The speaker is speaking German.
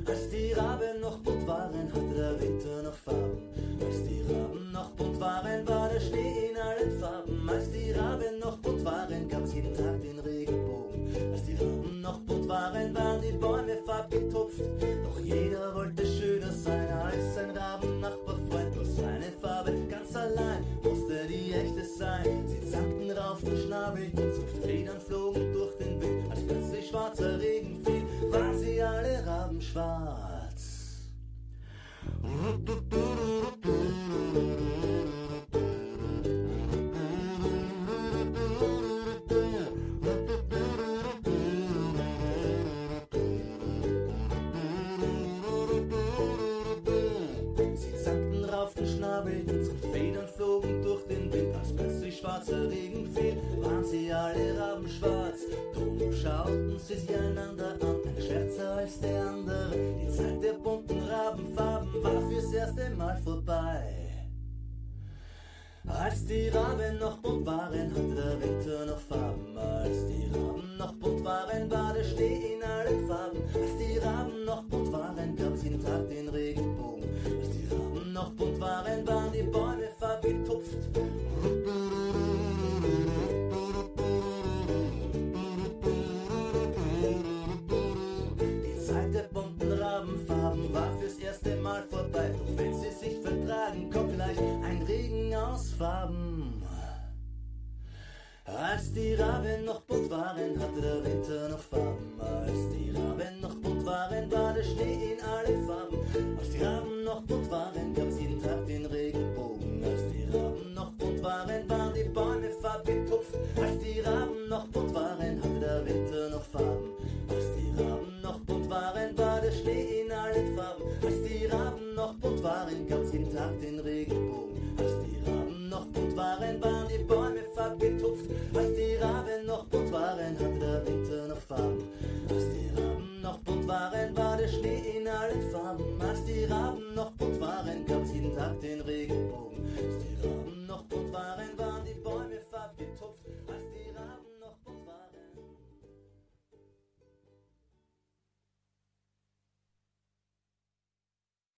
Als die Raben noch bunt waren, hatte der Winter noch Farben. Als die Raben noch bunt waren, war der Schnee in allen Farben. Als die Raben noch bunt waren, gab's jeden Tag den Regenbogen. Als die Raben noch bunt waren, waren die Bäume farbgetupft. Doch jeder wollte schöner sein als sein Rabennachbarfreund. Bloß seine Farbe ganz allein musste die echte sein. Sie zankten, rauften, schnabelten, Zupffedern flogen durch den Wind. Als plötzlich schwarzer Regen fiel, waren sie alle rabenschwarz. Sie zankten, rauften, schnabelten, Zupffedern flogen durch den Wind. Als plötzlich schwarzer Regen fiel, waren sie alle rabenschwarz. Drum schauten sie einander an, ein schwärzer als der andere. Die Zeit der bunten Rabenfarben war fürs erste Mal vorbei. Als die Raben noch bunt waren, hatte der Winter noch Farben. Als die Raben noch bunt waren, war der Schnee in